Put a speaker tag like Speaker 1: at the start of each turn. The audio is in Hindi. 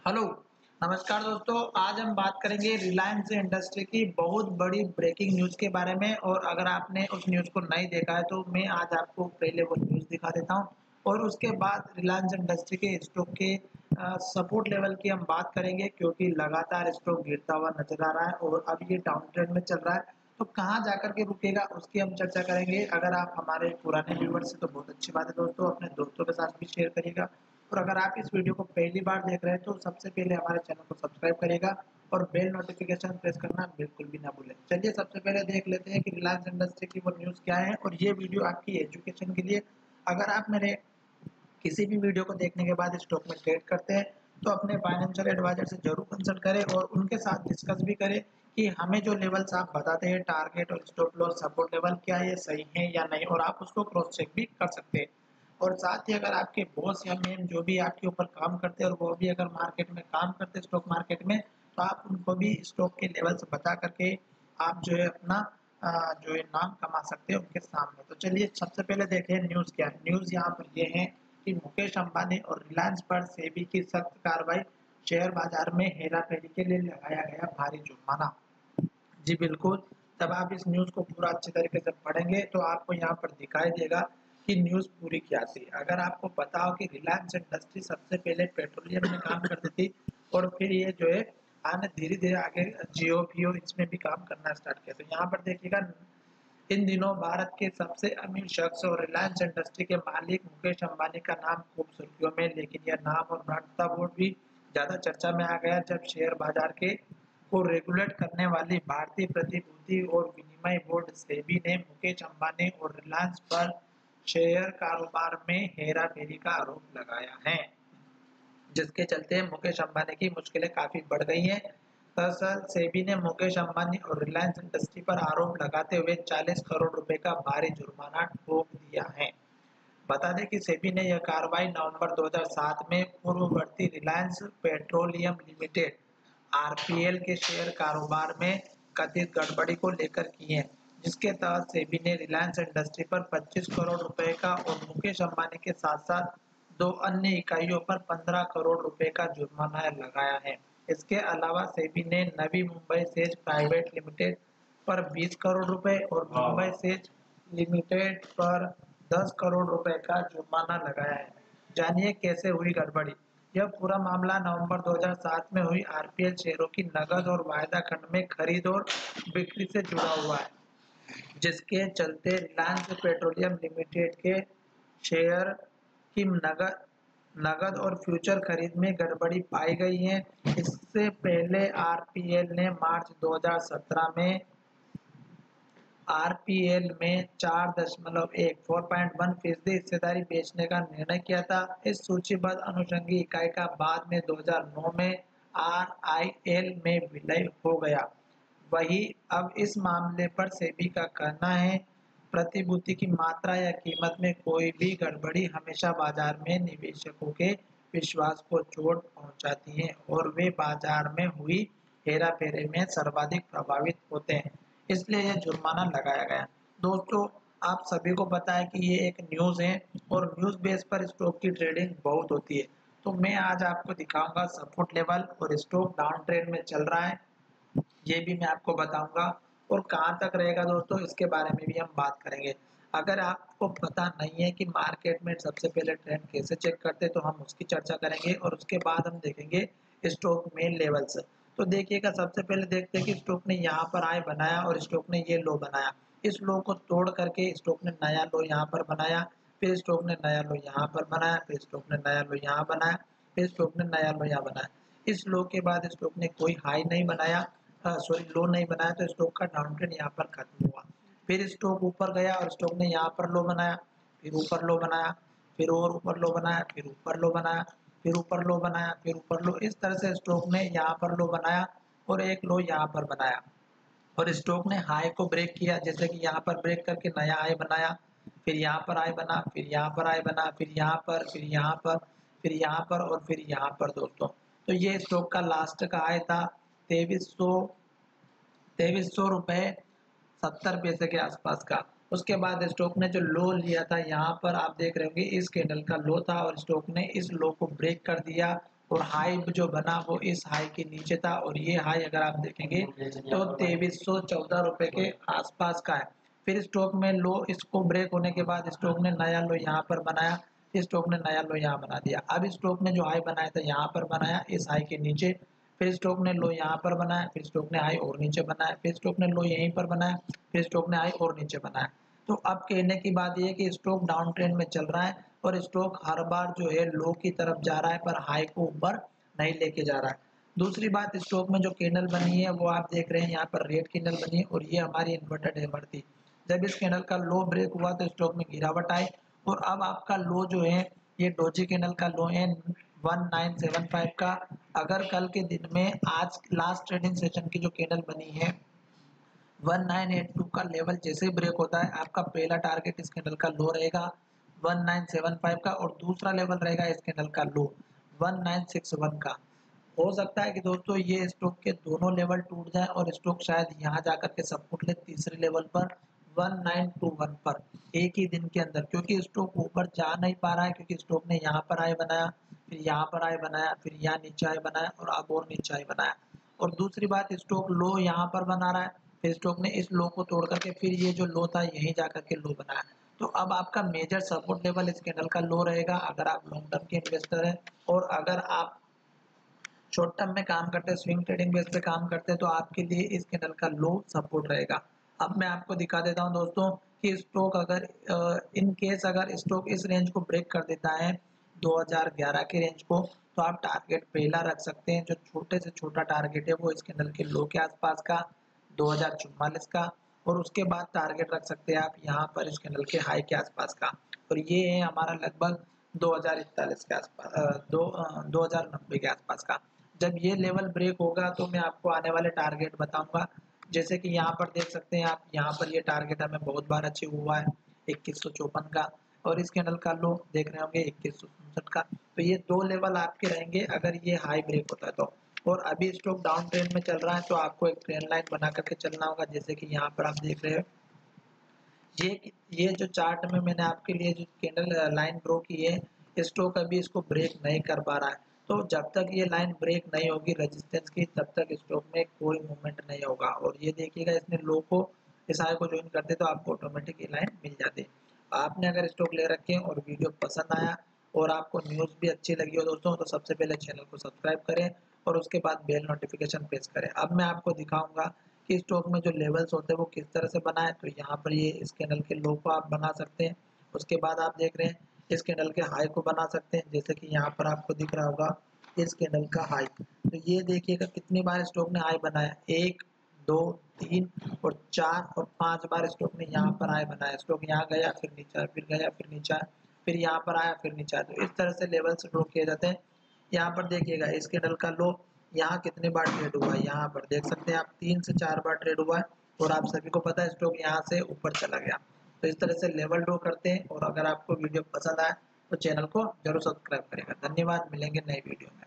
Speaker 1: हेलो, नमस्कार दोस्तों। आज हम बात करेंगे रिलायंस इंडस्ट्री की बहुत बड़ी ब्रेकिंग न्यूज़ के बारे में। और अगर आपने उस न्यूज़ को नहीं देखा है तो मैं आज आपको पहले वो न्यूज़ दिखा देता हूँ और उसके बाद रिलायंस इंडस्ट्री के स्टॉक के सपोर्ट लेवल की हम बात करेंगे, क्योंकि लगातार स्टॉक गिरता हुआ नजर आ रहा है और अब ये डाउन ट्रेंड में चल रहा है। तो कहाँ जाकर के रुकेगा उसकी हम चर्चा करेंगे। अगर आप हमारे पुराने व्यूवर्स हैं तो बहुत अच्छी बात है दोस्तों, अपने दोस्तों के साथ भी शेयर करिएगा। और अगर आप इस वीडियो को पहली बार देख रहे हैं तो सबसे पहले हमारे चैनल को सब्सक्राइब करिएगा और बेल नोटिफिकेशन प्रेस करना बिल्कुल भी ना भूलें। चलिए सबसे पहले देख लेते हैं कि रिलायंस इंडस्ट्री की वो न्यूज़ क्या है, और ये वीडियो आपकी एजुकेशन के लिए। अगर आप मेरे किसी भी वीडियो को देखने के बाद स्टॉक में ट्रेड करते हैं तो अपने फाइनेंशियल एडवाइजर से जरूर कंसल्ट करें और उनके साथ डिस्कस भी करें कि हमें जो लेवल्स आप बताते हैं, टारगेट और स्टॉप लॉस सपोर्ट लेवल, क्या ये सही है या नहीं, और आप उसको क्रॉस चेक भी कर सकते हैं। और साथ ही अगर आपके बॉस या मैम जो भी आपके ऊपर काम करते हैं और वो भी अगर मार्केट में काम करते हैं, स्टॉक मार्केट में, तो आप उनको भी स्टॉक के लेवल्स बता करके आप जो है अपना जो है नाम कमा सकते हैं उनके सामने। तो चलिए सबसे पहले देखें न्यूज़ क्या है। न्यूज़ यहाँ पर ये है कि मुकेश अंबानी और रिलायंस पर सेबी की सख्त कार्रवाई, शेयर बाजार में हेराफेरी के लिए लगाया गया भारी जुर्माना। जी बिल्कुल, जब आप इस न्यूज़ को पूरा अच्छे तरीके से पढ़ेंगे तो आपको यहाँ पर दिखाई देगा कि न्यूज़ पूरी क्या थी। अगर आपको पता हो कि रिलायंस इंडस्ट्री सबसे पहले पेट्रोलियम में काम करती थी और फिर ये जो है आने धीरे-धीरे आगे जियो फियो इसमें भी काम करना स्टार्ट किया। तो यहाँ पर देखिएगा, इन दिनों भारत के सबसे अमीर शख्स और रिलायंस इंडस्ट्री के मालिक मुकेश अंबानी का नाम खूब सुर्खियों में, लेकिन यह नाम और भ्रातृता बोर्ड भी ज्यादा चर्चा में आ गया जब शेयर बाजार के को रेगुलेट करने वाली भारतीय प्रतिभूति और विनिमय बोर्ड सेबी ने मुकेश अंबानी और रिलायंस पर शेयर कारोबार में हेराफेरी का आरोप लगाया है, जिसके चलते मुकेश अंबानी की मुश्किलें काफी बढ़ गई हैं। दरअसल सेबी ने मुकेश अंबानी और रिलायंस इंडस्ट्री पर आरोप लगाते हुए 40 करोड़ रुपए का भारी जुर्माना ठोक दिया है। बता दें कि सेबी ने यह कार्रवाई नवंबर 2007 में पूर्ववर्ती रिलायंस पेट्रोलियम लिमिटेड आरपीएल के शेयर कारोबार में कथित गड़बड़ी को लेकर की है, जिसके तहत सेबी ने रिलायंस इंडस्ट्री पर 25 करोड़ रुपए का और मुकेश अंबानी के साथ-साथ दो अन्य इकाइयों पर 15 करोड़ रुपए का जुर्माना लगाया है। इसके अलावा सेबी ने Navi Mumbai says private limited पर 20 करोड़ रुपए और मुंबई सेज लिमिटेड पर 10 करोड़ रुपए का जुर्माना लगाया है। जानिए कैसे हुई गड़बड़ी। यह पूरा मामला नवंबर 2007 में हुई आरपीएल शेयरों की नकद और वायदा खंड में खरीद और बिक्री से जुड़ा हुआ है, जिसके चलते रिलायंस पेट्रोलियम लिमिटेड के शेयर की नगद नगद और फ्यूचर खरीद में गड़बड़ी पाई गई है। इससे पहले आरपीएल ने मार्च 2017 में आरपीएल में 4.1 हिस्सेदारी बेचने का निर्णय किया था। इस सूचीबद्ध अनुषंगी इकाई का बाद में 2009 में आरआईएल में विलय हो गया। वही अब इस मामले पर सेबी का कहना है, प्रतिभूति की मात्रा या कीमत में कोई भी गड़बड़ी हमेशा बाजार में निवेशकों के विश्वास को चोट पहुंचाती है और वे बाजार में हुई हेराफेरी में सर्वाधिक प्रभावित होते हैं। इसलिए यह जुर्माना लगाया गया। दोस्तों, आप सभी को पता है कि ये एक न्यूज़ है और न्यूज़ बेस पर स्टॉक की ट्रेडिंग बहुत होती है। तो मैं आज आपको दिखाऊंगा सपोर्ट लेवल, और स्टॉक डाउन ट्रेंड में चल रहा है ये भी मैं आपको बताऊंगा, और कहाँ तक रहेगा दोस्तों इसके बारे में भी हम बात करेंगे। अगर आपको पता नहीं है कि मार्केट में सबसे पहले ट्रेंड कैसे चेक करते हैं तो हम उसकी चर्चा करेंगे, और उसके बाद हम देखेंगे स्टॉक में लेवल्स। तो देखिएगा, सबसे पहले देखते हैं कि स्टॉक ने यहाँ पर हाई बनाया और स्टॉक ने ये लो बनाया। इस लो को तोड़ करके स्टॉक ने नया लो यहाँ पर बनाया, फिर स्टॉक ने नया लो यहाँ पर बनाया, फिर स्टॉक ने नया लो यहाँ बनाया, फिर स्टॉक ने नया लो यहाँ बनाया। इस लो के बाद स्टॉक ने कोई हाई नहीं बनाया, सॉरी लो नहीं बनाया, तो स्टॉक का डाउन ट्रेंड यहाँ पर खत्म हुआ। फिर स्टॉक ऊपर गया और स्टॉक ने यहाँ पर लो बनाया, फिर ऊपर लो बनाया, फिर और ऊपर लो बनाया, फिर ऊपर लो बनाया, फिर ऊपर लो बनाया, फिर ऊपर लो। इस तरह से स्टॉक ने यहाँ पर लो बनाया और एक लो यहाँ पर बनाया, और स्टॉक ने हाई को ब्रेक किया, जैसे कि यहाँ पर ब्रेक करके नया हाई बनाया, फिर यहाँ पर हाई बना, फिर यहाँ पर हाई बना, फिर यहाँ पर, फिर यहाँ पर, फिर यहाँ पर और फिर यहाँ पर दोस्तों। तो ये स्टॉक का लास्ट का हाई था 2300 रुपए 70 पैसे के आसपास का। उसके बाद स्टॉक ने जो लो लिया था यहाँ पर आप देख रहे होंगे, इस कैंडल का लो था और स्टॉक ने इस लो को ब्रेक कर दिया और हाई जो बना वो इस हाई के नीचे था और ये हाई अगर आप देखेंगे तो 2314 रुपए के आसपास का है। फिर स्टॉक में लो इसको ब्रेक होने के बाद स्टॉक ने नया लो यहाँ पर बनाया, स्टॉक ने नया लो यहाँ बना दिया। अब स्टॉक ने जो हाई बनाया था यहाँ पर बनाया इस हाई के नीचे, फिर स्टॉक ने लो यहाँ पर बनाया, फिर स्टॉक ने हाई और नीचे बनाया, फिर स्टॉक ने लो यहीं पर बनाया, फिर स्टॉक ने हाई और नीचे बनाया। तो अब कहने की बात यह है कि स्टॉक डाउन ट्रेंड में चल रहा है और स्टॉक हर बार जो है लो की तरफ जा रहा है पर हाई को ऊपर नहीं लेके जा रहा है। दूसरी बात स्टॉक में जो कैंडल बनी है वो आप देख रहे हैं यहाँ पर रेड कैंडल बनी है और ये हमारी इन्वर्टेड हैमर थी। जब इस कैंडल का लो ब्रेक हुआ तो स्टॉक में गिरावट आई और अब आपका लो जो है ये डोजी कैंडल का लो है 1975 का। अगर कल के दिन में आज लास्ट ट्रेडिंग सेशन की जो कैंडल बनी है 1982 का लेवल जैसे ही ब्रेक होता है आपका पहला टारगेट इस कैंडल का लो रहेगा 1975 का और दूसरा लेवल रहेगा इस कैंडल का लो 1961 का। हो सकता है कि दोस्तों ये स्टॉक के दोनों लेवल टूट जाए और स्टॉक शायद यहाँ जाकर के सपोर्ट ले तीसरे लेवल पर 1921 पर एक ही दिन के अंदर, क्योंकि स्टॉक ऊपर जा नहीं पा रहा है क्योंकि स्टॉक ने यहाँ पर आए बनाया, फिर यहाँ पर आए बनाया, फिर यहाँ नीचे आए बनाया और अब और नीचे आए बनाया। और दूसरी बात स्टॉक लो यहाँ पर बना रहा है, फिर स्टॉक ने इस लो को तोड़ करके फिर ये जो लो था यहीं जाकर के लो बनाया। तो अब आपका मेजर सपोर्ट लेवल इस कैंडल का लो रहेगा अगर आप लॉन्ग टर्म के इन्वेस्टर हैं। और अगर आप शॉर्ट टर्म में काम करते हैं, स्विंग ट्रेडिंग बेस पे काम करते हैं तो आपके लिए इस कैंडल का लो सपोर्ट रहेगा। अब मैं आपको दिखा देता हूं दोस्तों कि स्टॉक अगर इन केस अगर स्टॉक इस रेंज को ब्रेक कर देता है 2011 के रेंज को तो आप टारगेट पहला रख सकते हैं। जो छोटे से छोटा टारगेट है वो इस कैंडल के लो के आसपास का 2044 का और उसके बाद टारगेट रख सकते हैं आप यहाँ पर इस कैंडल के हाई के आसपास का और ये है हमारा लगभग 2041 के आसपास 2090 के आसपास का। जब ये लेवल ब्रेक होगा तो मैं आपको आने वाले टारगेट बताऊंगा। जैसे कि यहाँ पर देख सकते हैं आप, यहाँ पर ये टारगेट हमें बहुत बार अचीव हुआ है 2154 का और इस कैंडल का लो देख रहे होंगे 2167 का। तो ये दो लेवल आपके रहेंगे अगर ये हाई ब्रेक होता है तो। और अभी स्टॉक डाउन ट्रेंड में चल रहा है तो आपको एक ट्रेंड लाइन बना करके चलना होगा। जैसे कि यहाँ पर आप देख रहे हो ये जो चार्ट में मैंने आपके लिए जो कैंडल लाइन ड्रॉ की है स्टॉक अभी इसको ब्रेक नहीं कर पा रहा है। तो जब तक ये लाइन ब्रेक नहीं होगी रेजिस्टेंस की तब तक स्टॉक में कोई मूवमेंट नहीं होगा। और ये देखिएगा इसने लो को इस हाई को ज्वाइन करते तो आपको ऑटोमेटिक ये लाइन मिल जाती। आपने अगर स्टॉक ले रखे हैं और वीडियो पसंद आया और आपको न्यूज़ भी अच्छी लगी हो दोस्तों तो सबसे पहले चैनल को सब्सक्राइब करें और उसके बाद बेल नोटिफिकेशन प्रेस करें। अब मैं आपको दिखाऊंगा कि स्टॉक में जो लेवल्स होते हैं वो किस तरह से बनाए। तो यहाँ पर ये इस कैंडल के लो को आप बना सकते हैं, उसके बाद आप देख रहे हैं इस कैंडल के हाई को बना सकते हैं। जैसे कि यहाँ पर आपको दिख रहा होगा इस कैंडल का हाई। तो ये देखिएगा कितनी बार स्टॉक ने हाई बनाया 1 2 3 और 4 और 5 बार स्टॉक ने यहाँ पर हाई बनाया। स्टॉक यहाँ गया फिर नीचे फिर गया फिर नीचे फिर यहाँ पर आया फिर नीचे। तो इस तरह से लेवल्स ड्रॉ किए जाते हैं। यहाँ पर देखिएगा इस कैंडल का लो यहाँ कितने बार ट्रेड हुआ है, यहाँ पर देख सकते हैं आप 3 से 4 बार ट्रेड हुआ है और आप सभी को पता है स्टॉक यहाँ से ऊपर चला गया। तो इस तरह से लेवल ड्रॉ करते हैं। और अगर आपको वीडियो पसंद आए तो चैनल को जरूर सब्सक्राइब करेगा। धन्यवाद, मिलेंगे नई वीडियो में।